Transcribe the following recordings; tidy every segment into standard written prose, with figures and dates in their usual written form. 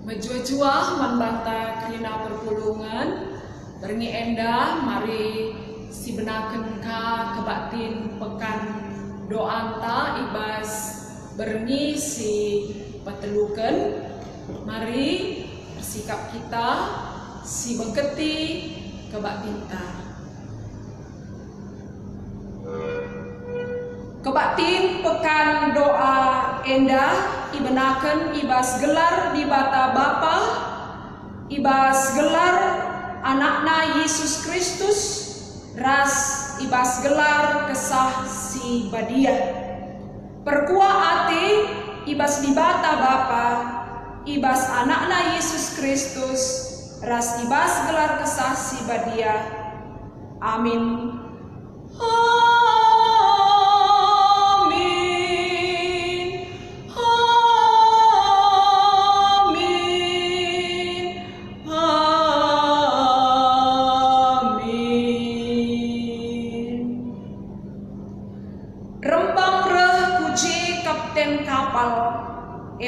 Menjua-jua membanta kena perpulungan berngi endah mari si benaken ka kebatin pekan doanta ibas berngi si pateluken mari bersikap kita si bengketi kebatinta kebatin pekan doa endah ibenaken ibas gelar di bata Bapa, ibas gelar anakna Yesus Kristus, ras ibas gelar kesah si badia. Perkua ati ibas di bata Bapa, ibas anakna Yesus Kristus, ras ibas gelar kesah si badia. Amin.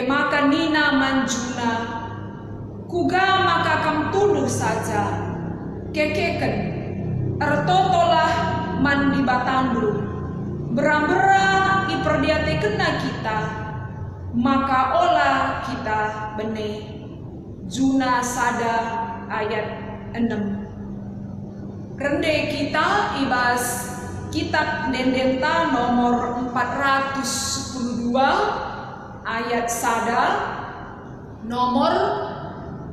Maka nina manjuna kuga maka kam tuluh saja kekeken ertotolah man di batandu berambera iperdiate kena kita maka olah kita bene Juna sada ayat 6 rende kita ibas kitab Dendenta nomor 412 ayat sada nomor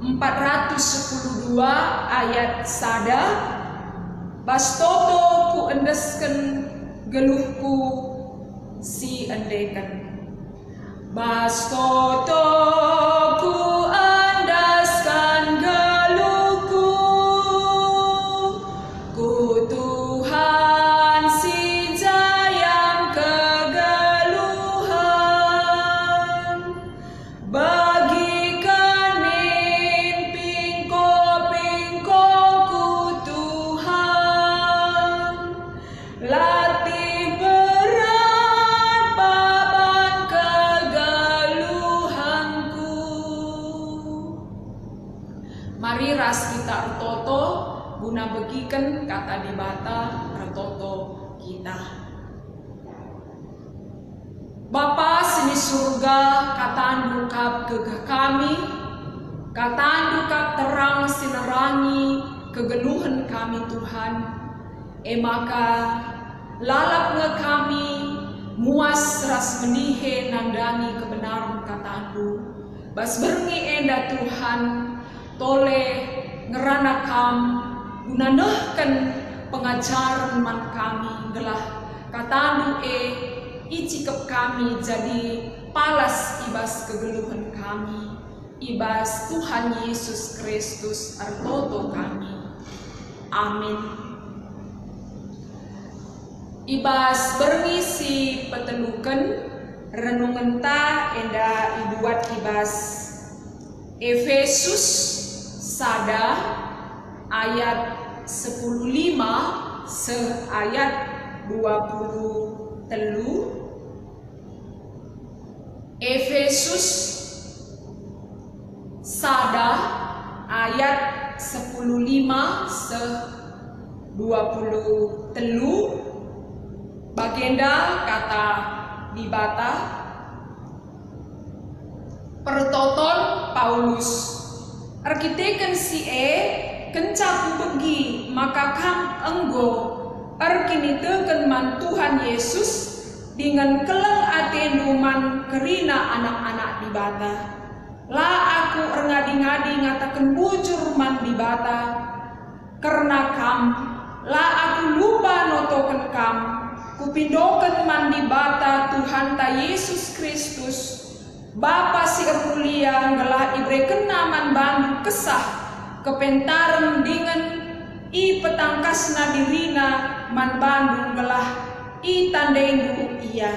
412 ayat sada bastoto ku endesken geluhku si endeken bastoto ku endeskan geluhku ku Tuhan si jayang bagikan pingko ku Tuhan latih berat beban kegeluhanku. Mari ras kita ertoto guna begiken kata di bata ertoto kita. Bapa sini surga katan dukap kegah kami, katan dukap terang sinerangi kegeluhan kami Tuhan. Maka lalap nge kami muas ras menihe nandani kebenaran katandu. Bas berngi enda Tuhan tole ngerana kam gunanehken pengajaran man kami gelah katandu icikep kami jadi palas ibas kegeluhan kami ibas Tuhan Yesus Kristus artoto kami. Amin. Ibas berngisi peteluken renungan ta enda ibuat ibas Efesus sada ayat 15 se ayat 23 Efesus sada ayat 15 se 23 bagenda kata di bata pertoton Paulus arkiteken si kencap begi maka kam enggo arkiniteken man Tuhan Yesus dengan keleng atenu man kerina anak-anak di bata la aku ngadi-ngadi ngatakan bujur man di bata karena kam la aku lupa notoken kam kupindoken man di bata Tuhan ta Yesus Kristus Bapa si mulia ngelah ibreken naman bandu kesah kepentaran dengan i petangkasna dirina man bandu ngelah i tandendu iya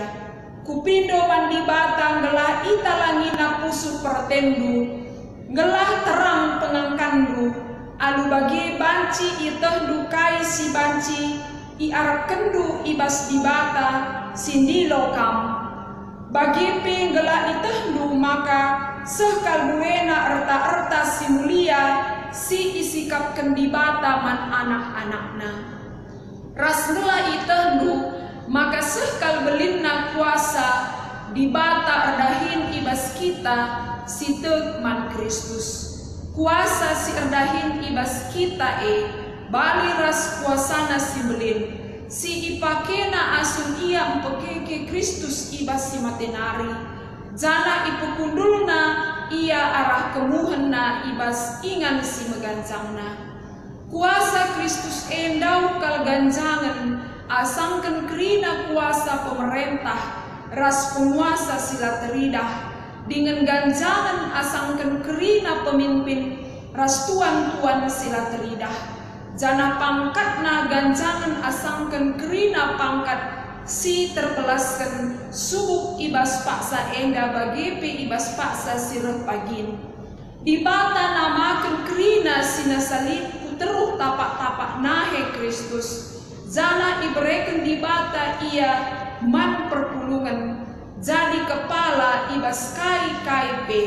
kupindo man di bata ngelah i talangina pusu pertendu ngelah terang pengangkandu alu bagi banci iteh dukai si banci i arap kendu ibas di bata sindilo kam bagi pinggela iteh du maka sekal buena erta-erta si mulia si isikapkan di bata man anak-anakna. Ras nela itendu maka sekal belinna kuasa di bata erdahin ibas kita si teg man Kristus. Kuasa si erdahin ibas kita bali ras kuasana si belin si ipakena asun ia empekeke Kristus ibas si matenari jana ipukundulna ia arah kemuhenna ibas ingan si megancangna. Kuasa Kristus endau kal ganjangan asangken kerina kuasa pemerintah ras penguasa sila teridah dengan ganjangan asangken kerina pemimpin ras tuan-tuan sila teridah. Jana pangkatna ganjangan asangken kerina pangkat si terpelaskan subuk ibas paksa engga bagepe ibas paksa sirah pagin. Di bata namaken kerina sinasalin puteruh tapak-tapak nahe Kristus. Jana ibereken di bata ia man perpulungan jadi kepala ibas kai pe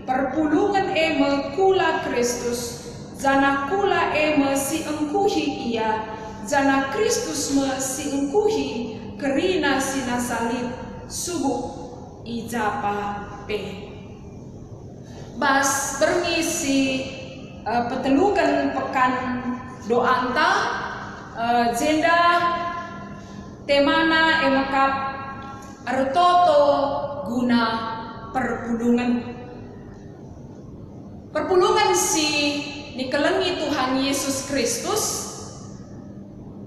perpulungan eme kula Kristus. Jana kula eme si engkuhi ia, jana Kristus me si engkuhi kerina sina salib subuk ijapa pe. Bas berngisi petelukan pekan doanta jenda temana emakap artoto guna perpulungan. Perpulungan si dikelengi Tuhan Yesus Kristus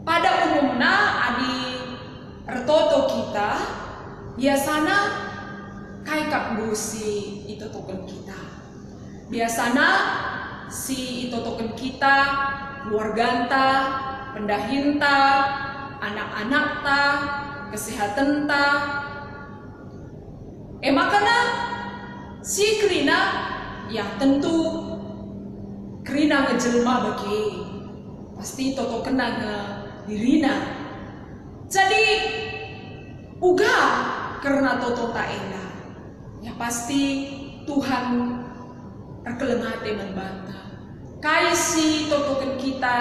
pada umumnya adi ertoto kita biasana kai kak busi itu token kita biasana si itu token kita keluarganta pendahinta anak-anakta kesehatan ta makanya si kerina ya tentu kerina ngejelma bagi pasti toto kena nge dirina jadi uga karena toto tak enak ya pasti Tuhan terkelengate membantah kaisi toto ken kita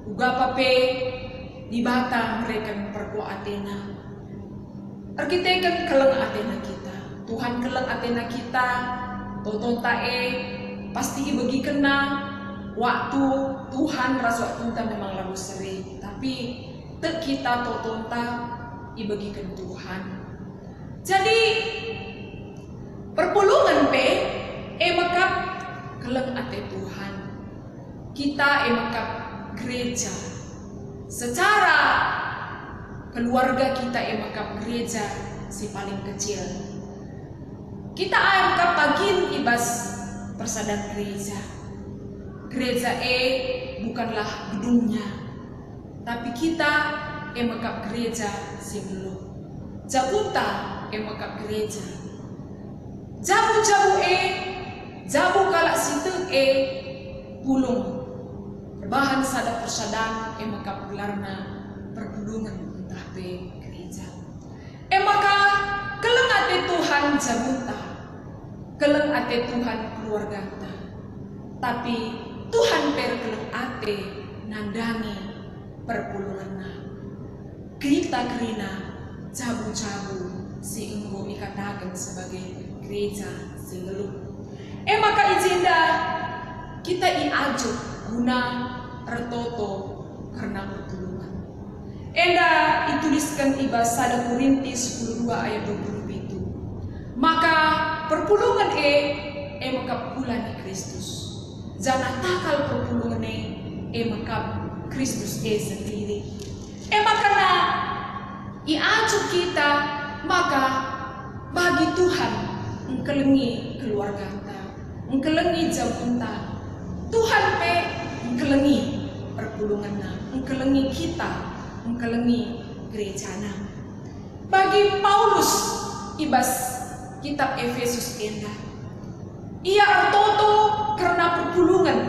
uga pape dibata mereka perku Athena arkiteken keleng Athena kita Tuhan keleng Athena kita toto tae pasti bagi kena waktu Tuhan rasa waktu memang lalu sering tapi tek kita totonta ibagikan Tuhan. Jadi perpulungan pe emakap keleng ate Tuhan kita emakap gereja secara keluarga kita emakap gereja si paling kecil kita emakap pagin ibas persada gereja. Gereja bukanlah gedungnya, tapi kita emakap gereja si belum. Jabuta emakap gereja. Jabu-jabu jabu kalak situ pulung. Bahan sada persadaan emakap gelarna perpulungan entah pe gereja. Maka keleng ate Tuhan jabuta. Keleng ate Tuhan keluarga kita. Tapi Tuhan perkeleng ate nandangi perpulunganna. Kita kerina jabu-jabu si enggo ikatakan sebagai gereja singeluh. Maka izinda kita iajuk guna ertoto karena perpulungan. Enda dituliskan ibas 1 Korintus 12 ayat 27. Maka perpulungan makap bulan Kristus. Jangan takal perpulungan makap Kristus sendiri. Makana iajuk kita maka bagi Tuhan engkelengi keluarga kita, engkelengi jabunta. Tuhan pe engkelengi perpulunganna, engkelengi kita, engkelengi gerejana. Bagi Paulus ibas kitab Efesus enda. Ia ertoto karena perpulungan,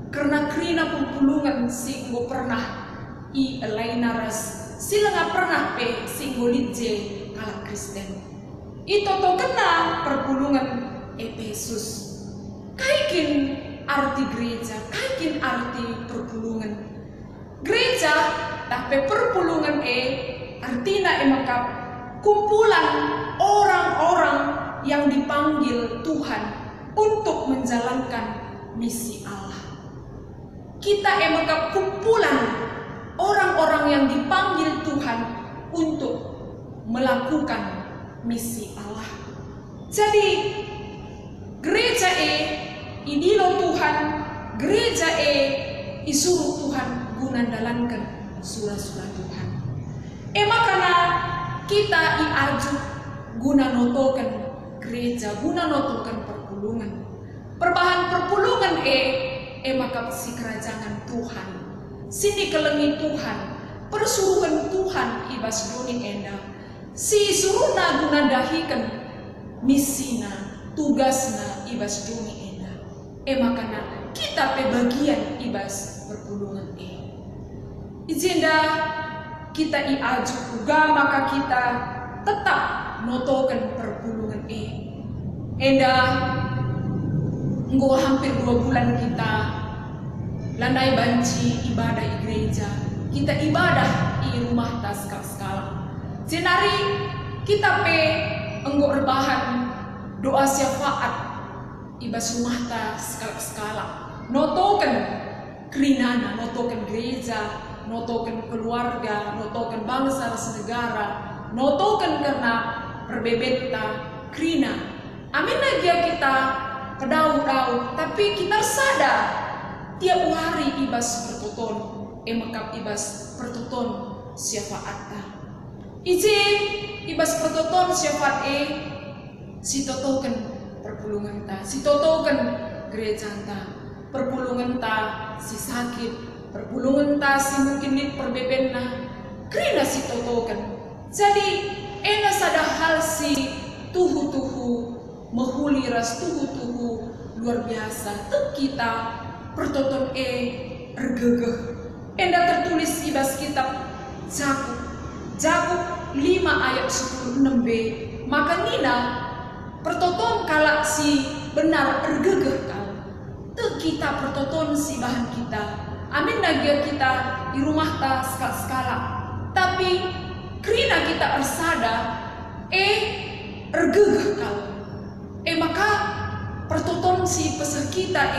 karena kerina perpulungan singgo pernah i lainaras sila nga pernah pe singgo lidje kalak Kristen. Ito to kena perpulungan Efesus. Kaikin arti gereja, kaikin arti perpulungan. Gereja tapi perpulungan artinya emakap kumpulan orang-orang yang dipanggil Tuhan untuk menjalankan misi Allah. Kita emakap kumpulan orang-orang yang dipanggil Tuhan untuk melakukan misi Allah. Jadi gereja idilo Tuhan, gereja isuruh Tuhan guna dalankan surah-surah Tuhan. Makanya kita iaju guna notokan gereja, guna notokan perpulungan. Perbahan perpulungan makap si kerajaan Tuhan, sini kelengi Tuhan, persuruhan Tuhan ibas doni enda, si suruhna guna dahikan misina, tugasna ibas doni enda. Makanya kita bagian ibas perpulungan Izinda kita iaju juga maka kita tetap notokan perpulungan Enda nggo hampir 2 bulan kita landai banci ibadah di gereja, kita ibadah di rumah tas skala. Senari kita enggo rebahan doa syafaat ibas rumah tas skala. Notokan kerinana, notokan gereja, notokan keluarga, notokan bangsa negara, notokan karena perbebeta krina. Amin lagi kita kedau-dau, tapi kita sadar tiap hari ibas pertuton, makap ibas pertuton syafaat. Izin ibas pertuton syafaat si totokan perpulungan ta, si totokan gereja ta, perpulungan ta si sakit, perpulungan ta si mungkin di perbebenna, krina si totokan. Jadi ena sada hal si tuhu-tuhu mahuli ras tuhu-tuhu luar biasa. Tuk kita pertoton ergegeh. Enda tertulis ibas kitab Jakub 5 ayat 16b. Maka nina pertoton kalak si benar ergegeh kal. Tuk kita pertoton si bahan kita. Amin nagia kita di rumah ta skala. Tapi krina kita ersada ergegeh kal. Maka pertoton si pesah kita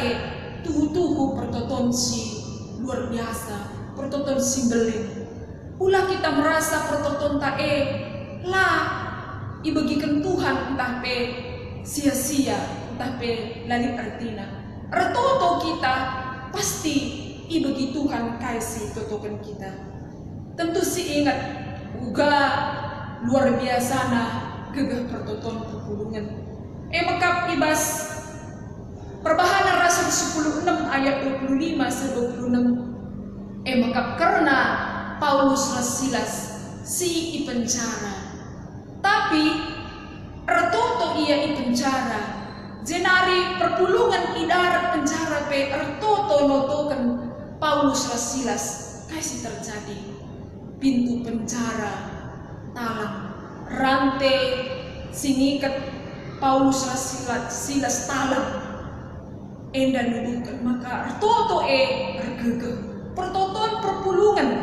tuhu-tuhu pertoton si luar biasa, pertoton si belin. Ulah kita merasa pertoton ta lah ibagikan Tuhan entah sia-sia, entah lali artina. Ertoto kita pasti ibagi Tuhan kasih totokan kita. Tentu si ingat uga luar biasa nah gegah pertoton perpulungan. Makap ibas perbahanan Rasul 16 ayat 25 sampai 26. Makap karena Paulus dan Silas si ipenjara, tapi ertoto ia ipenjara, jenari perpulungan idarat penjara ertoto notokan Paulus dan Silas kasih terjadi pintu penjara talang rantai singikat Paulus Silas talang enda nuduhkan maka ertoto ergegeh pertoton perpulungan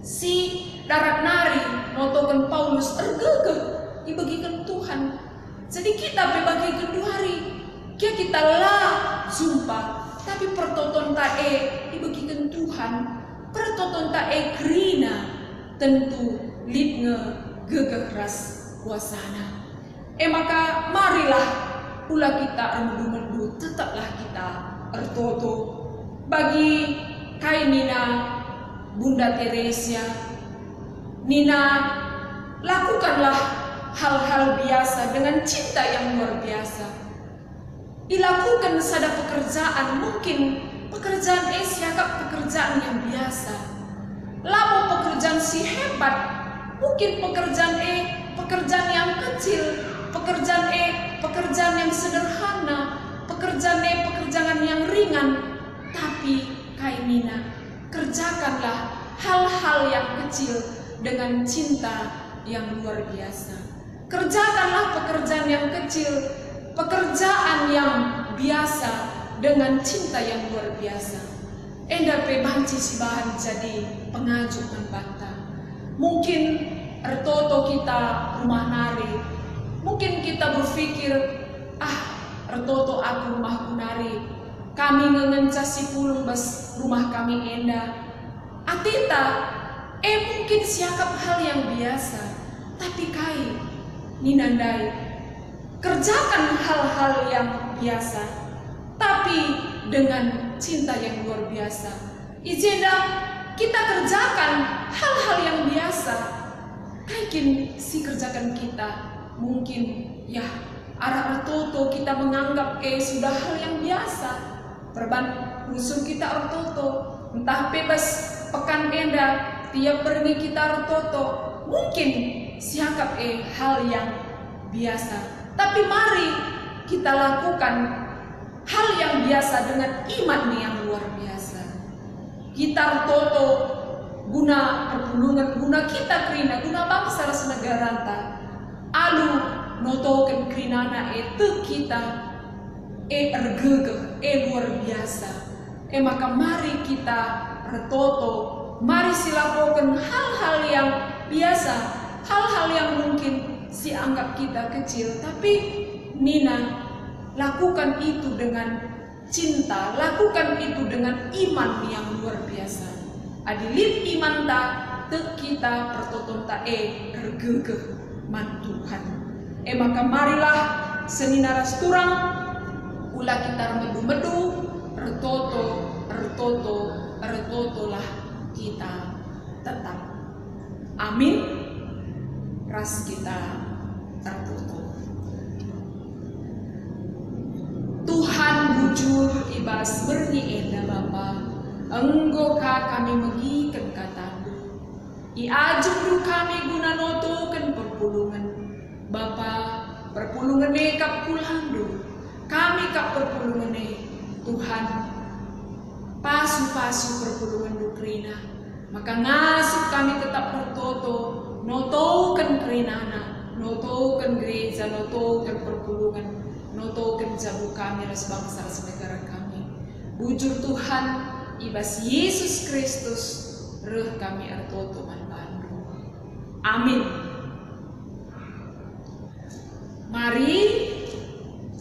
si darat nari notokan Paulus ergegeh ibagikan Tuhan. Jadi kita bebagikan 2 hari kita lah jumpa tapi pertoton ta ibagikan Tuhan, pertoton ta krina tentu litnge gegeh ras kuasana. Maka marilah pula kita mendu-mendu tetaplah kita ertoto bagi kai Nina Bunda Teresia. Nina lakukanlah hal-hal biasa dengan cinta yang luar biasa. Dilakukan sada pekerjaan, mungkin pekerjaan siapa pekerjaan yang biasa. Lalu pekerjaan si hebat, mungkin pekerjaan pekerjaan yang kecil. Pekerjaan yang sederhana, pekerjaan yang ringan, tapi kai Nina kerjakanlah hal-hal yang kecil dengan cinta yang luar biasa. Kerjakanlah pekerjaan yang kecil pekerjaan yang biasa dengan cinta yang luar biasa. Enda pe banci si bahan jadi pengajuk dan banta. Mungkin ertoto kita rumah nari. Mungkin kita berpikir, ertoto aku rumah kunari. Kami ngencasi pulung bas rumah kami enda. Atita, mungkin siakap hal yang biasa. Tapi kai, ninandai, kerjakan hal-hal yang biasa, tapi dengan cinta yang luar biasa. Ijenda kita kerjakan hal-hal yang biasa. Kaikin si kerjakan kita, mungkin ya arah ertoto kita menganggap sudah hal yang biasa. Perban musuh kita ertoto, entah bebas pekan enda, tiap pergi kita ertoto, mungkin siakap hal yang biasa. Tapi mari kita lakukan hal yang biasa dengan iman yang luar biasa. Kita ertoto guna perpulungan, guna kita kerina, guna bangsa senegara ta. Alu notoken kerinana itu kita ergege luar biasa. Maka mari kita ertoto, mari silakukan hal-hal yang biasa, hal-hal yang mungkin si anggap kita kecil, tapi Nina lakukan itu dengan cinta, lakukan itu dengan iman yang luar biasa. Adilip iman ta te kita pertoton ta ergege man Tuhan. Maka marilah seninaras turang ula kita medu-medu ertoto lah kita tetap. Amin. Ras kita tertutup. Tuhan bujur ibas berni enda Bapa, enggo ka kami megiken katamu. Iajung kami guna notoken perpulungan. Bapa, perpulungan kap pulang dulu. Kami kap perpulungan Tuhan. Pasu-pasu perpulungan dukrina. Maka ngasuh kami tetap bertoto, notoken kerinana, notoken gereja, notoken perpulungan, notoken jabu kami ras bangsa ras negara kami. Bujur Tuhan, ibas Yesus Kristus, reh kami ertoto man Bandung. Amin. Mari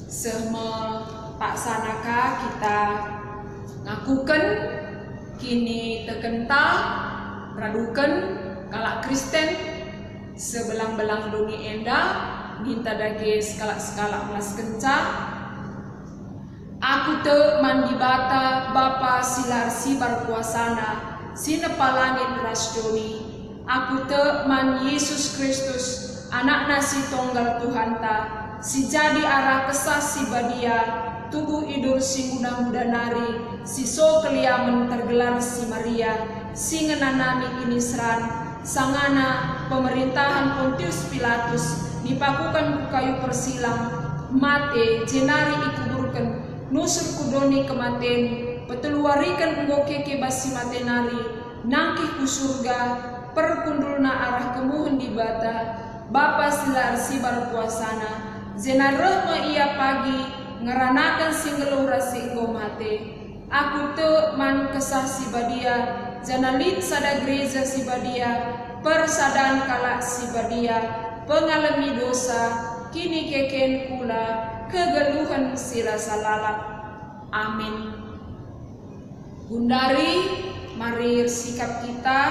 semua paksanaka kita ngakukan kini tekenta radukan kalak Kristen sebelang-belang doni enda minta dage skala-skala melas kenca. Aku te mandi bata Bapa silar sibar kuasana sinepalangin rasdoni. Aku te man Yesus Kristus anak nasi tonggal Tuhan ta si jadi arah kesah si badia tubuh idur si muda-muda nari si so keliamen tergelar si Maria si ngenanami kini seran sangana pemerintahan Pontius Pilatus dipakukan ku kayu persilang mate jenari ikuburkan nusur kudoni kematen peteluarikan enggo keke basi matenari nangkih ku surga perkundulna arah kemuhun di bata Bapa silar sibar kuasana zenareh ma ia pagi ngeranakan singgelura singgo mate. Aku te man kesah si badia janalit sada gereja si badia persadaan kalak si badia pengalami dosa kini keken kula kegeluhan sila salalak. Amin. Gundari mari sikap kita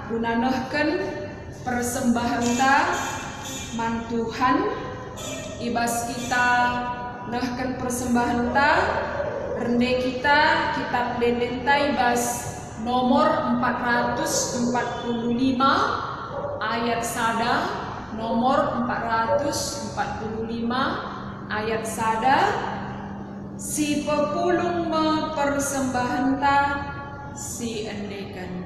gunanohken persembahan ta man Tuhan ibas kita nahkan persembahan ta rende kita kitab Dedenta ibas nomor 445 ayat sada nomor 445 ayat sada si pepulung me persembahan ta si endekan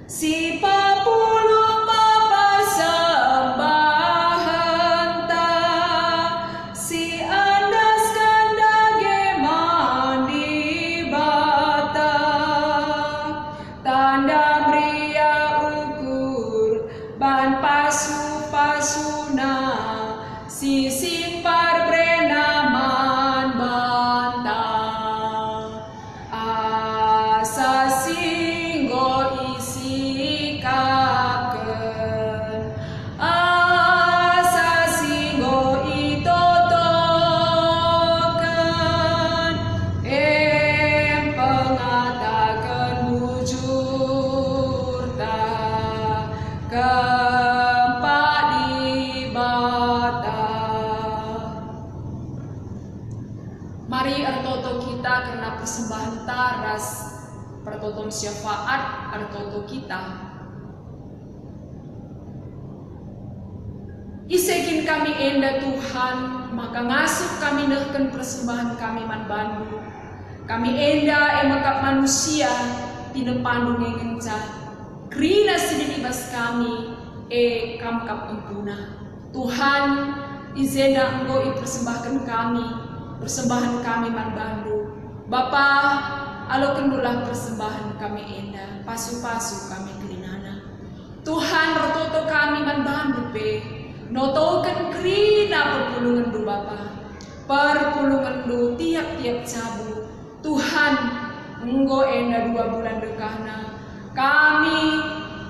si pepulung me persembahan ta si andaskan dage mandi bata tanda bria ukur ban pasu pasuna si simpar brenama Mari artoto kita karena persembahan taras pertoton syafaat artoto kita. Isekin kami enda Tuhan, maka ngasup kami nehken persembahan kami man bandu. Kami enda emakap manusia tina pandu ngengenca. Krina sidin ibas kami kamkap empuna. Tuhan izena engkau persembahkan kami, persembahan kami man bandu. Bapa, alo kendulah persembahan kami enda, pasu-pasu kami kelinana. Tuhan rototo kami man bandu pe. Notokan krina perpulungan du Bapa, perpulungan du tiap-tiap sabu. Tuhan, engkau enda 2 bulan dekahna. Kami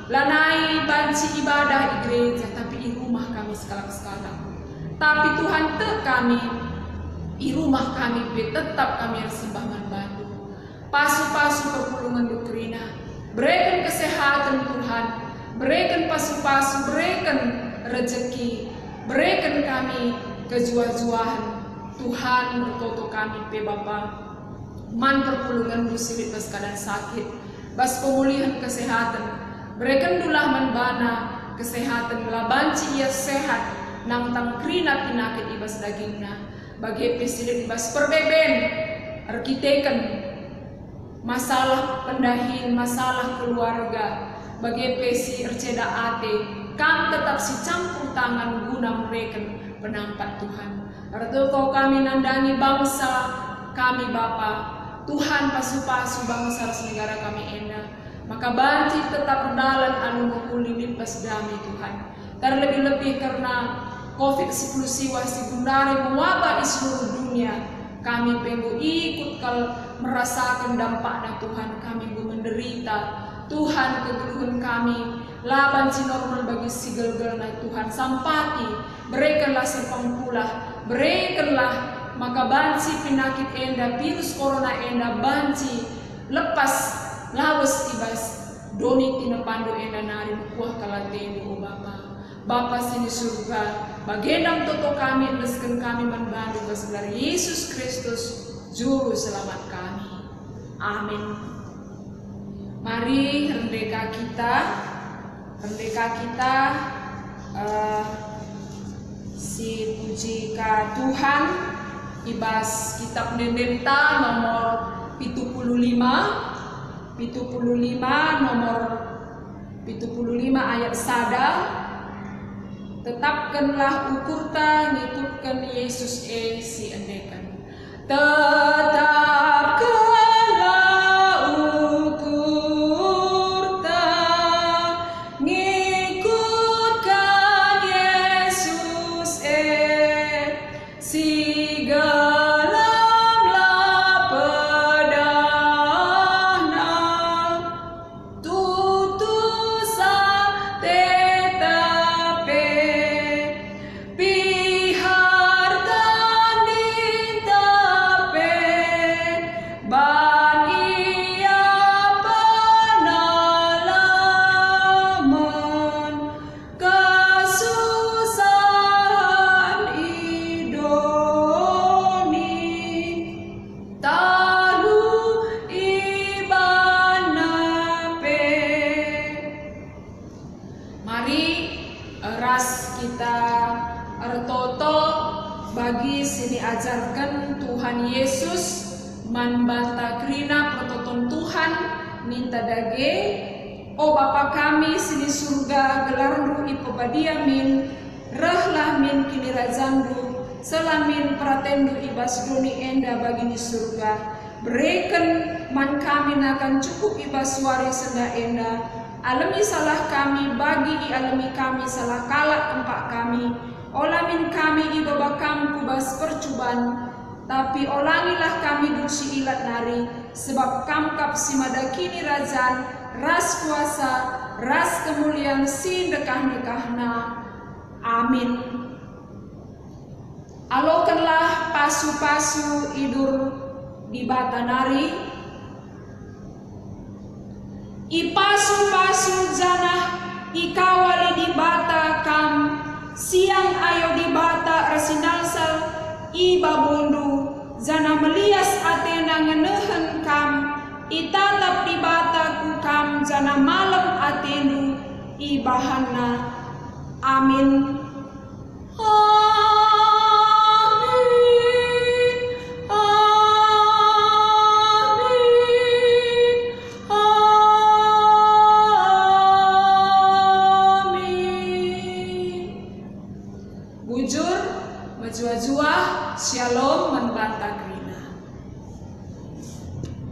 lanai banci ibadah di gereja, tapi di rumah kami sekala-sekala. Tapi Tuhan kami, di rumah kami tetap kami harus sembah bantu. Pasu-pasu perpulungan du krina. Berikan kesehatan Tuhan, berikan pasu-pasu, berikan rezeki, berikan kami kejuah-juahan. Tuhan bertoto kami pe Bapa, man perpulungan dusirit bas keadaan sakit, bas pemulihan kesehatan, berikan dulah man bana kesehatan, labanci ia sehat, nang tangkrina pinakit ibas dagingna, bagi pesilit ibas perbeben, arkiteken, masalah pendahin, masalah keluarga, bagi pesi erceda ate, kami tetap si campur tangan guna mereka penampat Tuhan. Arto kami nandangi bangsa kami Bapa, Tuhan pasu-pasu bangsa negara kami enda. Maka banci tetap berdalan anu mengulilit pas damai Tuhan. Terlebih-lebih karena COVID-19 siwa sekundari mewabah di seluruh dunia. Kami pengen ikut merasakan dampaknya Tuhan. Kami menderita. Tuhan kegeluhan kami. Laban si normal bagi si gel-gelna Tuhan sampati, berikanlah serpangkulah, berikanlah maka banci penyakit enda, virus corona enda banci lepas lawas ibas doni tina pandu enda nari kuah kalateni o Bapa sini surga, bagendam toto kami lesken kami membantu kesebelah Yesus Kristus juru selamat kami. Amin. Mari rendeka kita si puji ka Tuhan ibas kitab Dendenta nomor 75 nomor 75 ayat sada. Tetapkanlah ukurta ngikutkan Yesus si endekan. Tetapkanlah ukurta ngikutkan Yesus si gelamlah pedahna tutusa tetape pihartan ditape ban ia penalaman kesusahan idoni talu ibanape. Mari ras kita ertoto bagi sini ajarkan Tuhan Yesus manbanta krina prototon Tuhan minta dage o Bapa kami sini surga gelarnu ipobadiamin rahlah min kini razandu selamin pratendu ibas doni enda bagi di surga berikan man kami akan cukup ibas wari senda enda alami salah kami bagi alami kami salah kalak empak kami olamin kami ibaba kamku bas percuban tapi olangilah kami dusi ilat nari sebab kamkap simadakini razan ras kuasa ras kemuliaan si dekah-dekahna. Amin. Alokanlah pasu-pasu idur di bata nari ipasu-pasu janah ikawali di bata kam siang ayo di bata rasinalsal iba bundu zana melia sana malam atendu ibahana. Amin. Bujur, majua-jua, shalom, membantah grina.